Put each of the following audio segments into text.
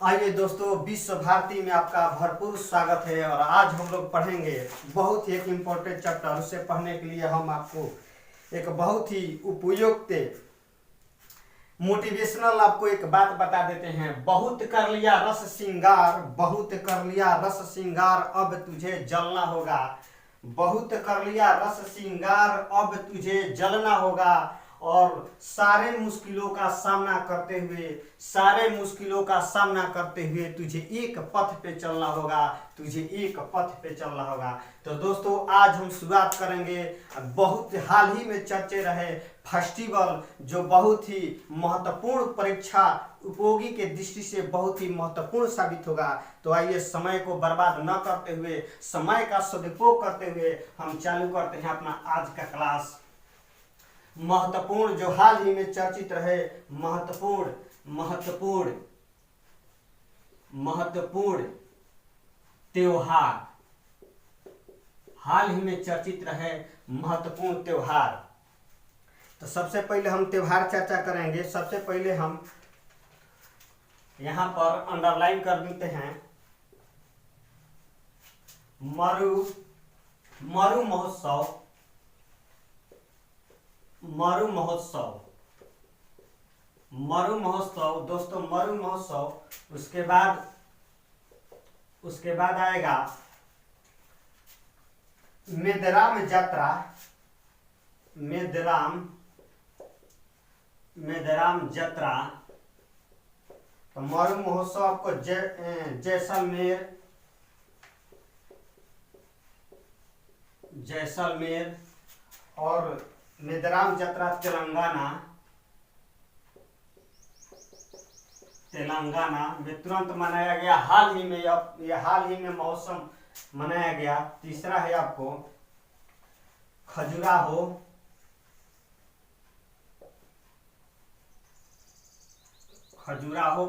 आइए दोस्तों, विश्व भारती में आपका भरपूर स्वागत है। और आज हम लोग पढ़ेंगे बहुत ही एक इम्पोर्टेंट चैप्टर। उससे पढ़ने के लिए हम आपको एक बहुत ही उपयुक्त मोटिवेशनल आपको एक बात बता देते हैं। बहुत कर लिया रस श्रृंगार, बहुत कर लिया रस श्रृंगार, अब तुझे जलना होगा। बहुत कर लिया रस श्रृंगार, अब तुझे जलना होगा। और सारे मुश्किलों का सामना करते हुए तुझे एक पथ पे चलना होगा। तो दोस्तों, आज हम शुरुआत करेंगे बहुत हाल ही में चर्चे रहे फेस्टिवल, जो बहुत ही महत्वपूर्ण परीक्षा उपयोगी के दृष्टि से बहुत ही महत्वपूर्ण साबित होगा। तो आइए, समय को बर्बाद न करते हुए, समय का सदुपयोग करते हुए हम चालू करते हैं अपना आज का क्लास। महत्वपूर्ण जो हाल ही में चर्चित रहे, महत्वपूर्ण त्योहार, हाल ही में चर्चित रहे महत्वपूर्ण त्योहार। तो सबसे पहले हम त्योहार चर्चा करेंगे। सबसे पहले हम यहां पर अंडरलाइन कर देते हैं मरु महोत्सव। दोस्तों, मरु महोत्सव। उसके बाद आएगा मेदराम यात्रा। मेदराम यात्रा। तो मरु महोत्सव आपको जैसलमेर और मेदराम यात्रा तेलंगाना में तुरंत मनाया गया। हाल ही में मौसम मनाया गया। तीसरा है आपको खजुराहो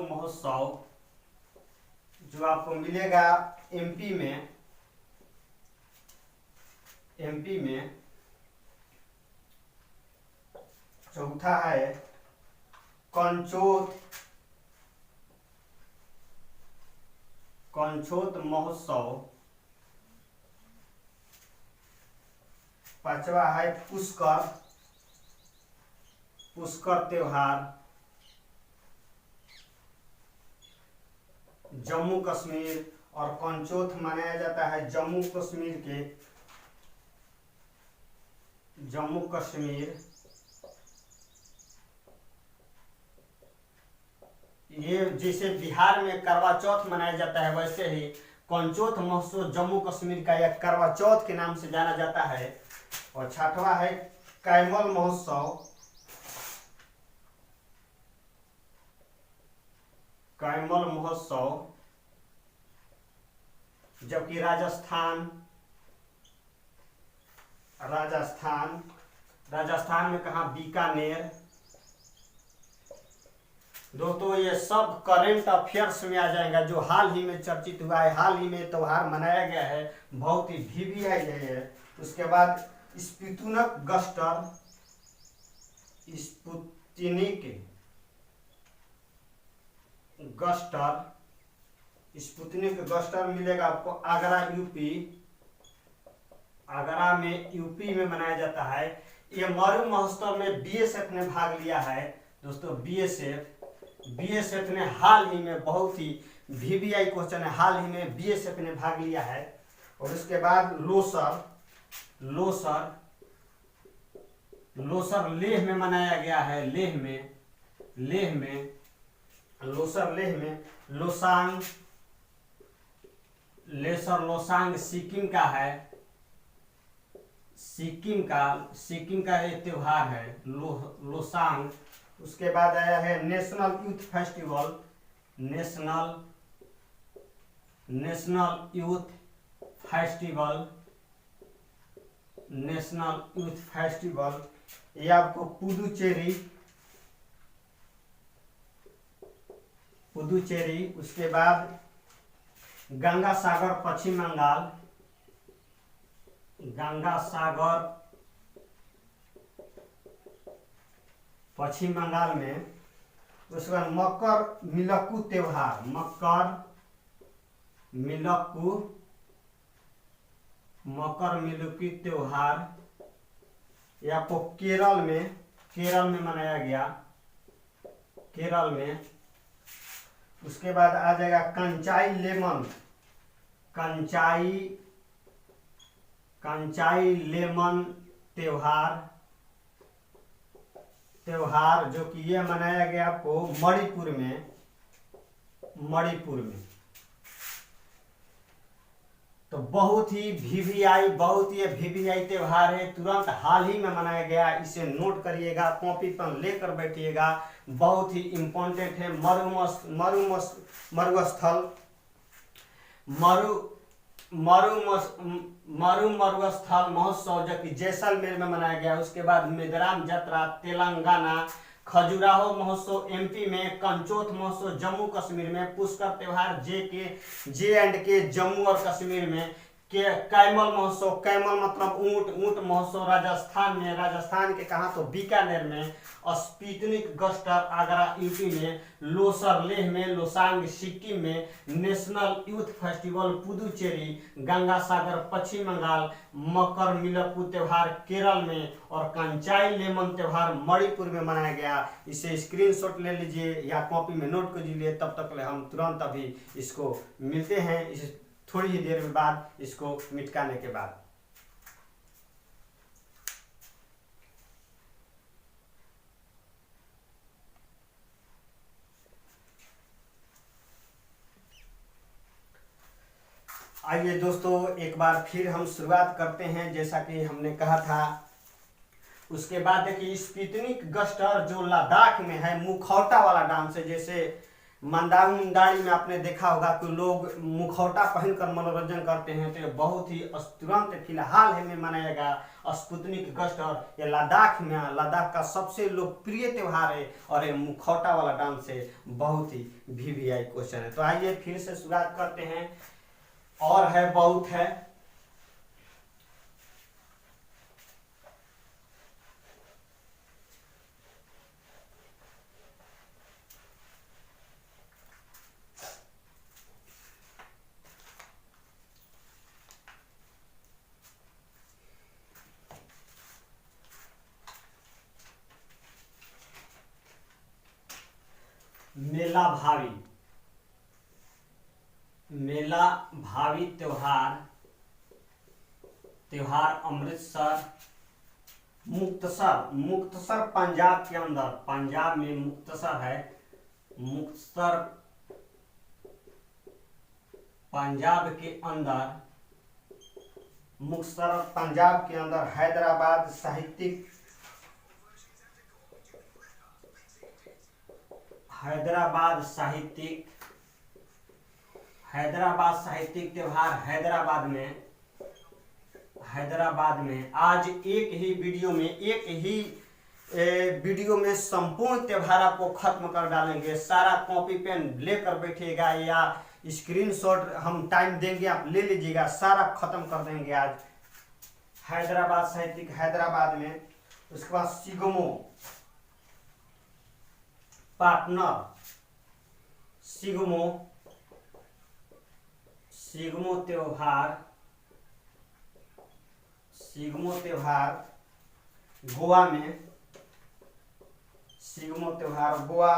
महोत्सव, जो आपको मिलेगा एमपी में। चौथा है कंचोत महोत्सव। पांचवा है पुष्कर त्योहार, जम्मू कश्मीर। और कंचोत मनाया जाता है जम्मू कश्मीर। ये जैसे बिहार में करवा चौथ मनाया जाता है, वैसे ही कंचोत महोत्सव जम्मू कश्मीर का यह करवा चौथ के नाम से जाना जाता है। और छठवां है कैमल महोत्सव, जबकि राजस्थान में कहा, बीकानेर। दोस्तों, ये सब करेंट अफेयर्स में आ जाएगा, जो हाल ही में चर्चित हुआ है। हाल ही में त्योहार मनाया गया है, बहुत ही VVI है। उसके बाद स्पुतनिक गस्टर मिलेगा आपको आगरा में यूपी में मनाया जाता है। ये मरु महोत्सव में BSF ने भाग लिया है। दोस्तों, BSF ने हाल ही में, बहुत ही VVI क्वेश्चन है, हाल ही में BSF ने भाग लिया है। और उसके बाद लोसर लेह में मनाया गया है। लेह में लोसांग सिक्किम का है। सिक्किम का ये त्योहार है, लोसांग। उसके बाद आया है नेशनल यूथ फेस्टिवल। ये आपको पुदुचेरी। उसके बाद गंगा सागर पश्चिम बंगाल में। उसके बाद मकर मिलक्कू त्योहार, मकर मिलक्कू, मकर मिलक्कू त्योहार ये आपको केरल में मनाया गया, केरल में। उसके बाद आ जाएगा कंचाई लेमन, कंचाई लेमन त्योहार जो कि ये मनाया गया आपको मणिपुर में। तो बहुत ही वीवीआई त्योहार है, तुरंत हाल ही में मनाया गया, इसे नोट करिएगा, कॉपी पेन लेकर बैठिएगा, बहुत ही इम्पोर्टेंट है। मरुस्थल महोत्सव जो कि जैसलमेर में मनाया गया। उसके बाद मेदराम यात्रा तेलंगाना, खजुराहो महोत्सव एमपी में, कंचोथ महोत्सव जम्मू कश्मीर में, पुष्कर त्योहार J&K जम्मू और कश्मीर में, कैमल महोत्सव, कैमल मतलब ऊंट महोत्सव राजस्थान में, राजस्थान के कहा तो बीकानेर में, स्पीतनिक गस्टर आगरा यूपी में, लोसर लेह में, लोसांग सिक्किम में, national youth festival Puducherry, Ganga Sagar Paschim Bengal, Makar Vilakku त्योहार केरल में और कंचाई लेमन त्योहार मणिपुर में मनाया गया। इसे स्क्रीनशॉट ले लीजिए या कॉपी में नोट कर लीजिए। तब तक हम तुरंत अभी इसको मिलते हैं इस थोड़ी ही देर में बाद इसको मिटकाने के बाद। आइए दोस्तों एक बार फिर हम शुरुआत करते हैं जैसा कि हमने कहा था। उसके बाद देखिए स्पीतनिक गस्टर जो लद्दाख में है, मुखौटा वाला डांस है। जैसे मंदारी में आपने देखा होगा कि लोग मुखौटा पहनकर मनोरंजन करते हैं, तो बहुत ही तुरंत फिलहाल में मनाया गया स्पुतनिक गस्टर। ये लद्दाख का सबसे लोकप्रिय त्योहार है और ये मुखौटा वाला डांस है, बहुत ही वीवीआई क्वेश्चन है। तो आइए फिर से शुरुआत करते हैं। और है बहुत है, मेला भावी त्योहार अमृतसर, मुक्तसर पंजाब के अंदर, पंजाब में मुक्तसर है, मुक्तसर पंजाब के अंदर हैदराबाद साहित्यिक त्योहार हैदराबाद में। आज एक ही वीडियो में संपूर्ण त्योहार आपको खत्म कर डालेंगे। सारा कॉपी पेन लेकर बैठिएगा या स्क्रीनशॉट हम टाइम देंगे, आप ले लीजिएगा, सारा खत्म कर देंगे आज हैदराबाद साहित्यिक हैदराबाद में। उसके बाद पार्टनर सिग्मो त्योहार गोवा में, गोवा।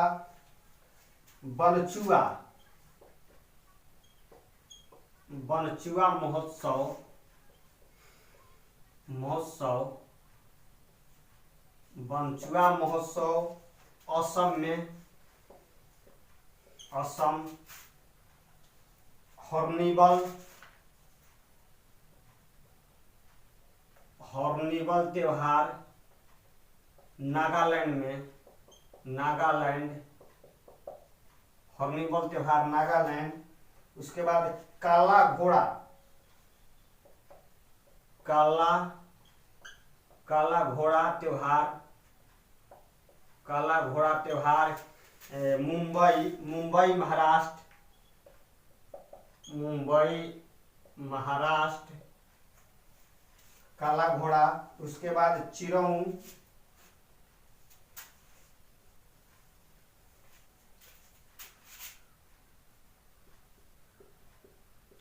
बनचुआ महोत्सव असम में, हॉर्निवल त्योहार नागालैंड। उसके बाद काला घोड़ा त्योहार मुंबई महाराष्ट्र काला घोड़ा। उसके बाद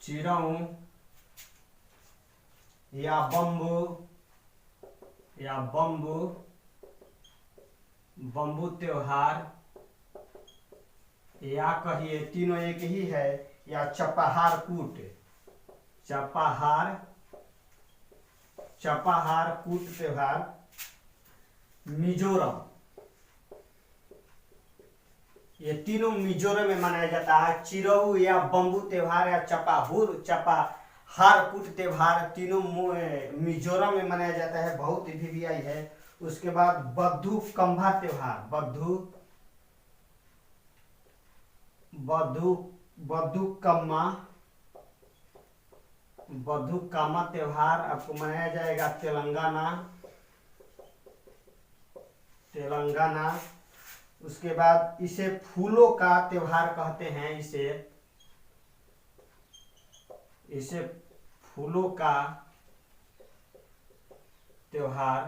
चिरऊ या बम्बू त्योहार, या कहिए तीनों एक ही है, या चपाहार कूट त्योहार मिजोरम, ये तीनों मिजोरम में मनाया जाता है। चिरऊ या बम्बू त्योहार या चपाहार कूट त्योहार तीनों मिजोरम में मनाया जाता है, बहुत वीवीआई है। उसके बाद बद्दुकम्मा त्योहार, बद्दुकम्मा त्योहार आपको मनाया जाएगा तेलंगाना। उसके बाद इसे फूलों का त्योहार कहते हैं, इसे फूलों का त्योहार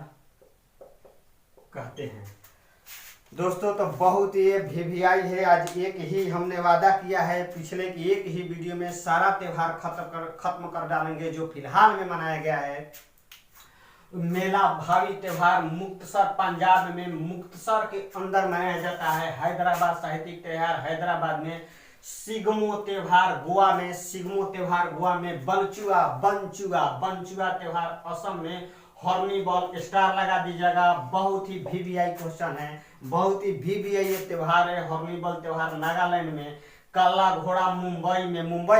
कहते हैं। दोस्तों तो बहुत ये वीवीआई है। आज एक ही हमने वादा किया है पिछले की एक ही वीडियो में सारा त्योहार खत्म कर डालेंगे जो फिलहाल में मनाया गया है। मेला भावी त्योहार मुक्तसर, पंजाब में मुक्तसर के अंदर मनाया जाता है। हैदराबाद साहित्यिक त्योहार हैदराबाद में, सिगमो त्योहार गोवा में, बंचुआ त्योहार असम में। हॉर्निबॉल स्टार लगा दीजिएगा, बहुत ही वीवीआई क्वेश्चन है, बहुत ही वीवीआई ये त्योहार है। हॉर्निबॉल त्योहार नागालैंड में। काला घोड़ा मुंबई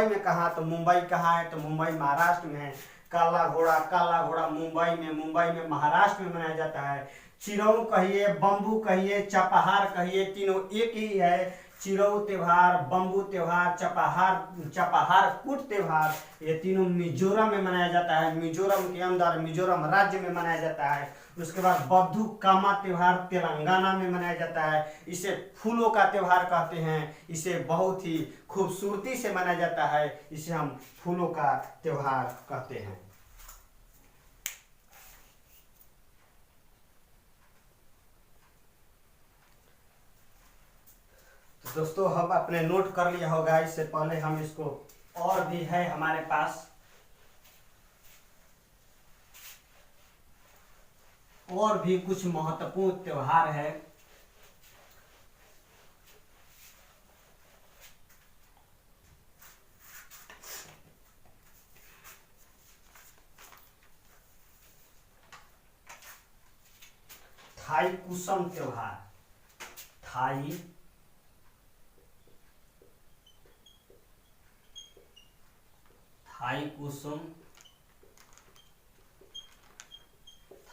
में कहाँ, तो मुंबई कहाँ है, तो मुंबई महाराष्ट्र में है। काला घोड़ा मुंबई में महाराष्ट्र में मनाया जाता है। चिरऊ कहिए, बम्बू कहिए, चपाहार कहिए, तीनों एक ही है। चिरऊ त्योहार, बम्बू त्योहार, चपाहार कूट त्योहार, ये तीनों मिजोरम में मनाया जाता है। मिजोरम के अंदर मिजोरम राज्य में मनाया जाता है। उसके बाद बद्दुकम्मा त्योहार तेलंगाना में मनाया जाता है। इसे फूलों का त्योहार कहते हैं, इसे बहुत ही खूबसूरती से मनाया जाता है, इसे हम फूलों का त्योहार कहते हैं। तो दोस्तों हम अपने नोट कर लिया होगा, इससे पहले हम इसको और भी है हमारे पास, और भी कुछ महत्वपूर्ण त्योहार है। थाईपुसम त्योहार,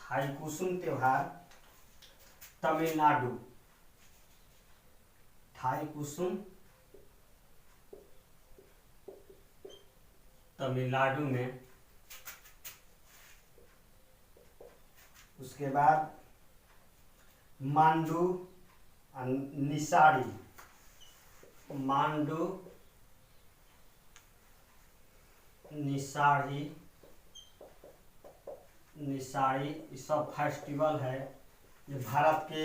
थाईपुसम त्योहार तमिलनाडु। थाईपुसम तमिलनाडु में। उसके बाद मांडू निसाड़ी, ये सब फेस्टिवल है जो भारत के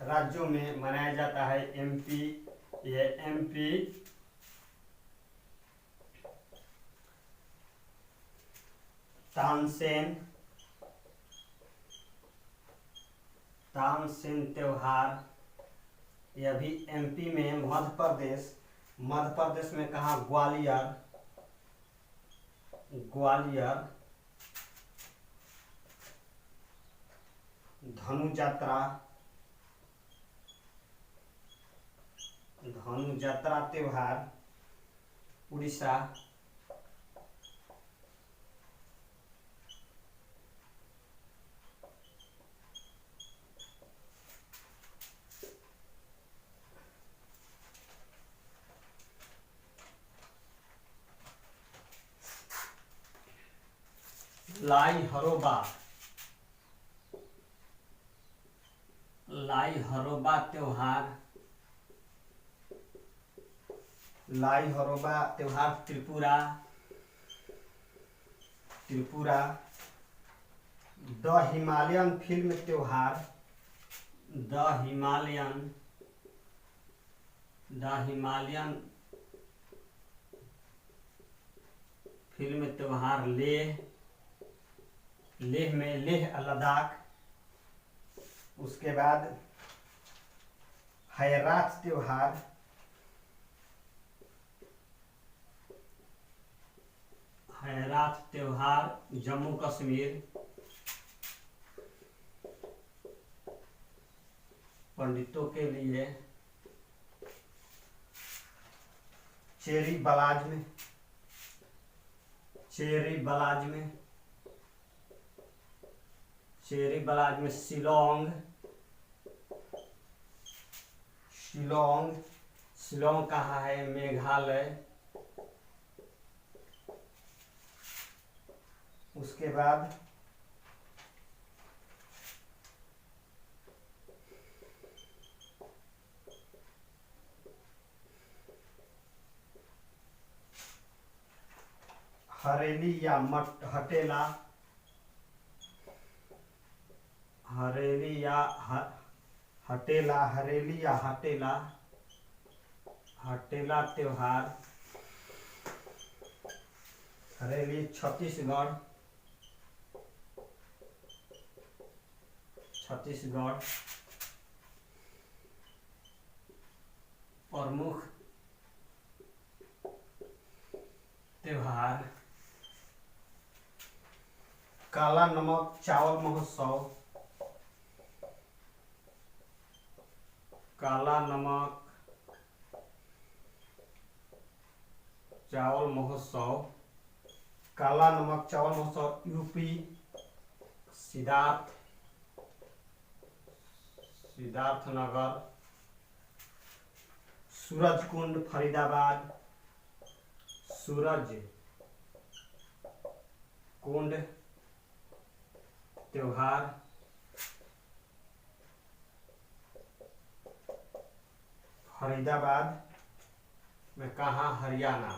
राज्यों में मनाया जाता है। एमपी, तानसेन त्योहार, यह भी एमपी में। मध्य प्रदेश में कहा, ग्वालियर। धनु यात्रा त्योहार उड़ीसा। लाई हरोबा त्योहार, त्रिपुरा। द हिमालयन फिल्म त्योहार, द हिमालयन फिल्म त्योहार लेह, लेह में लेह लद्दाख। उसके बाद हैरात त्योहार, हैरात त्योहार जम्मू कश्मीर, पंडितों के लिए। चेरी बलाज में, चेरी बलाज में, चेरी बलाज में शिलोंग, शिलोंग, शिलोंग कहाँ है? मेघालय। उसके बाद हरेली या हटेला, हरेली या हटेला, हरेली या हटेला, हटेला त्योहार, हरेली छत्तीसगढ़, छत्तीसगढ़। प्रमुख त्योहार काला नमक चावल महोत्सव, काला नमक चावल महोत्सव, काला नमक चावल महोत्सव यूपी, सिद्धार्थ, सिद्धार्थनगर। सूरज कुंड फरीदाबाद, सूरज कुंड त्योहार फरीदाबाद में कहाँ? हरियाणा।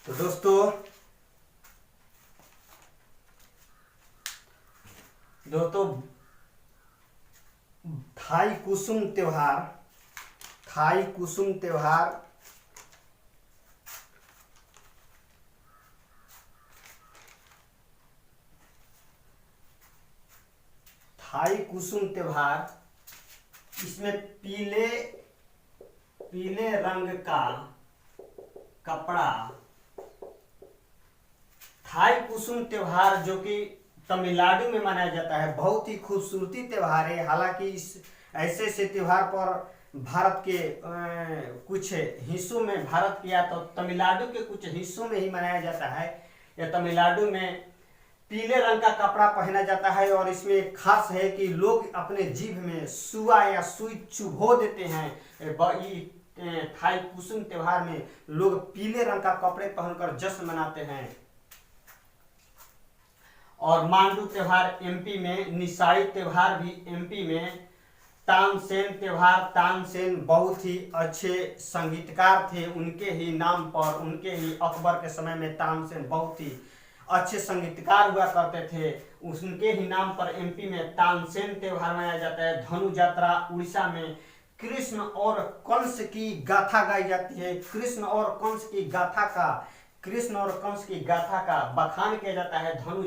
तो दोस्तों थाई कुसुम त्योहार, थाई कुसुम त्योहार थाई कुसुम त्योहार, इसमें पीले पीले रंग का कपड़ा, थाई कुसुम त्योहार जो कि तमिलनाडु में मनाया जाता है, बहुत ही खूबसूरती त्योहार है। हालांकि इस ऐसे त्योहार पर भारत के कुछ हिस्सों में, भारत के या तो तमिलनाडु के कुछ हिस्सों में ही मनाया जाता है। या तमिलनाडु में पीले रंग का कपड़ा पहना जाता है और इसमें खास है कि लोग अपने जीभ में सुआ या सुई चुभो देते हैं। थाई कुसुम त्योहार में लोग पीले रंग का कपड़े पहनकर जश्न मनाते हैं। और मांडू त्योहार एमपी में, निसाई त्योहार भी एमपी में, तानसेन त्योहार, तानसेन बहुत ही अच्छे संगीतकार थे, उनके ही नाम पर, उनके ही अकबर के समय में तानसेन बहुत ही अच्छे संगीतकार हुआ करते थे, उनके ही नाम पर एमपी में तानसेन त्योहार मनाया जाता है। धनु यात्रा उड़ीसा में कृष्ण और कंस की गाथा गाई जाती है, कृष्ण और कंस की गाथा का, कृष्ण और कंस की गाथा का बखान किया जाता है। धनु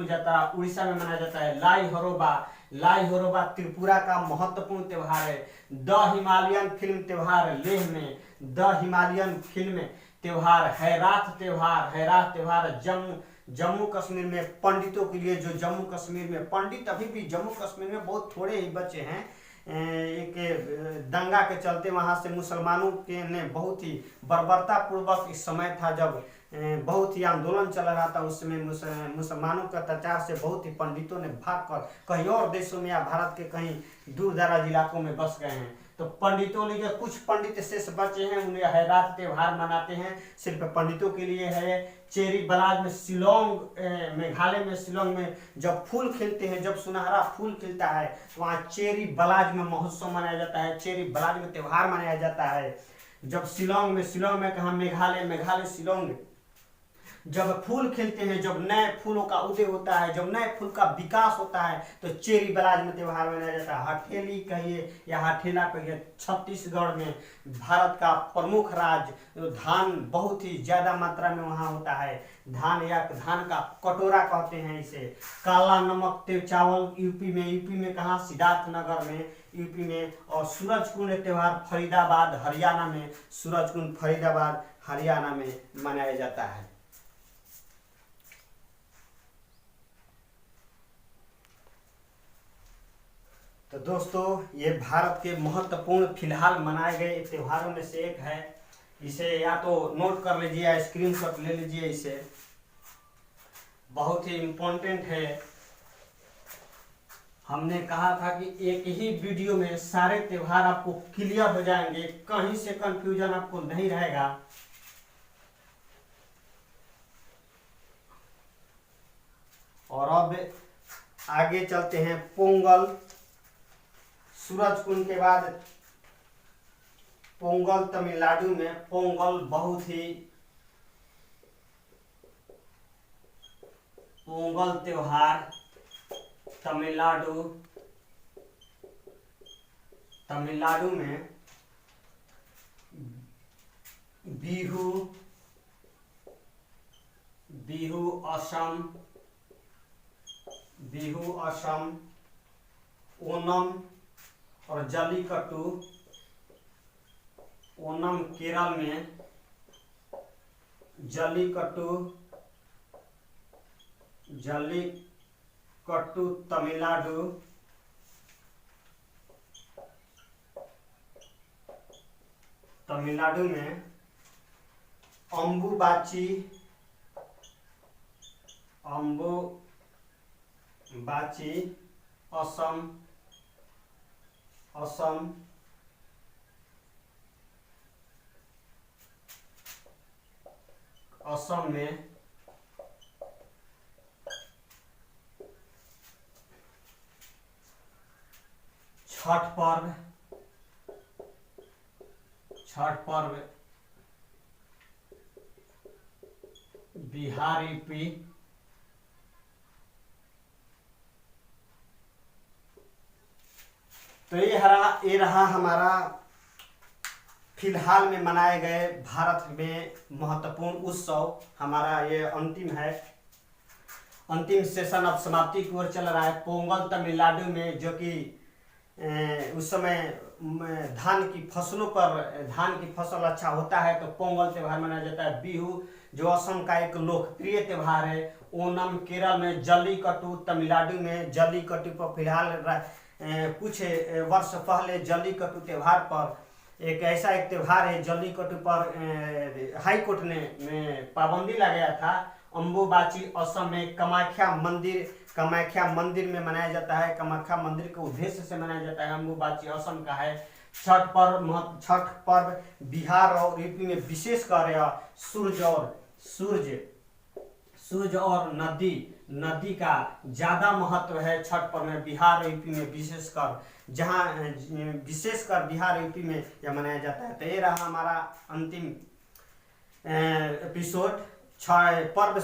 यात्रा उड़ीसा में मनाया जाता है। लाई हरोबा त्रिपुरा का महत्वपूर्ण त्योहार है। द हिमालयन फिल्म त्योहार लेह में, द हिमालयन फिल्म त्योहार, हैरात त्योहार जम्मू कश्मीर में पंडितों के लिए, जो जम्मू कश्मीर में पंडित अभी भी जम्मू कश्मीर में बहुत थोड़े ही बचे हैं। एक दंगा के चलते वहां से मुसलमानों के ने बहुत ही बर्बरता पूर्वक, इस समय था जब बहुत ही आंदोलन चल रहा था, उस समय मुसलमानों के अत्याचार से बहुत ही पंडितों ने भागकर कहीं और देशों में या भारत के कहीं दूर दराज इलाकों में बस गए हैं। तो पंडितों ने, कुछ पंडित शेष बचे हैं, उन्हें हैरात त्योहार मनाते हैं, सिर्फ पंडितों के लिए है। चेरी बलाज में, शिलोंग मेघालय में, शिलोंग में जब फूल खिलते हैं, जब सुनहरा फूल खिलता है तो वहाँ चेरी बलाज में महोत्सव मनाया जाता है, चेरी बलाज में त्योहार मनाया जाता है। जब शिलोंग में कहा मेघालय शिलोंग जब फूल खिलते हैं, जब नए फूलों का उदय होता है, जब नए फूल का विकास होता है, तो चेरी बलाज में त्यौहार मनाया जाता है। हठेली कहिए या हठेला कहिए, छत्तीसगढ़ में, भारत का प्रमुख राज्य, धान बहुत ही ज़्यादा मात्रा में वहाँ होता है। धान या धान का कटोरा कहते हैं इसे। काला नमक तेल चावल यूपी में कहाँ, सिद्धार्थ नगर में यूपी में। और सूरजकुंड त्यौहार फरीदाबाद हरियाणा में, सूरजकुंड फरीदाबाद हरियाणा में मनाया जाता है। तो दोस्तों, ये भारत के महत्वपूर्ण फिलहाल मनाए गए त्योहारों में से एक है। इसे या तो नोट कर लीजिए या स्क्रीनशॉट ले लीजिए, इसे बहुत ही इम्पोर्टेंट है। हमने कहा था कि एक ही वीडियो में सारे त्योहार आपको क्लियर हो जाएंगे, कहीं से कंफ्यूजन आपको नहीं रहेगा। और अब आगे चलते हैं। पोंगल, सूरजकुंड के बाद पोंगल तमिलनाडु में। पोंगल बहुत ही पोंगल त्योहार तमिलनाडु में। बिहू असम, ओनम और जल्लीकट्टू। ओनम केरल में, जल्लीकट्टू तमिलनाडु। में अम्बुबाची असम में। छठ पर्व बिहार यूपी। तो ये रहा हमारा फिलहाल में मनाए गए भारत में महत्वपूर्ण उत्सव। हमारा ये अंतिम है, अंतिम सेशन अब समाप्ति की ओर चल रहा है। पोंगल तमिलनाडु में, जो कि उस समय धान की फसल अच्छा होता है, तो पोंगल त्यौहार मनाया जाता है। बिहू जो असम का एक लोकप्रिय त्यौहार है। ओनम केरल में, जल्लीकट्टू तमिलनाडु में। जल्लीकट्टू पर फिलहाल कुछ वर्ष पहले जल्लीकट्टू त्यौहार पर एक त्यौहार है, जल्लीकट्टू पर हाई कोर्ट ने पाबंदी लगाया था। अम्बुबाची असम में कामाख्या मंदिर में मनाया जाता है। कामाख्या मंदिर के उद्देश्य से मनाया जाता है। अम्बुबाची असम का है। छठ पर्व बिहार और यूपी में विशेषकर सूर्य और नदी का ज्यादा महत्व है छठ पर्व में। बिहार और यूपी में विशेषकर बिहार यूपी में यह मनाया जाता है। तो ये रहा हमारा अंतिम एपिसोड। पर्व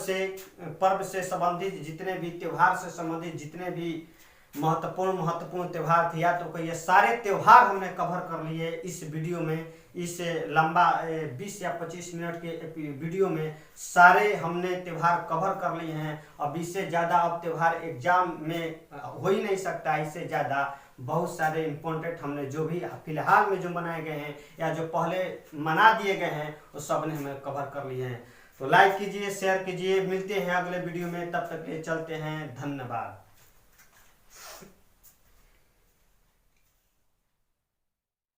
से संबंधित जितने भी त्योहार से संबंधित जितने भी महत्वपूर्ण त्योहार थे, या तो कहिए सारे त्योहार हमने कवर कर लिए इस वीडियो में। इस लंबा 20 या 25 मिनट के वीडियो में सारे हमने त्योहार कवर कर लिए हैं। अब इससे ज़्यादा अब त्योहार एग्जाम में हो ही नहीं सकता। इससे ज़्यादा बहुत सारे इम्पोर्टेंट हमने जो भी फिलहाल में जो बनाए गए हैं या जो पहले मना दिए गए हैं, वो सब ने हमें कवर कर लिए हैं। तो लाइक कीजिए, शेयर कीजिए। मिलते हैं अगले वीडियो में, तब तक के लिए चलते हैं। धन्यवाद।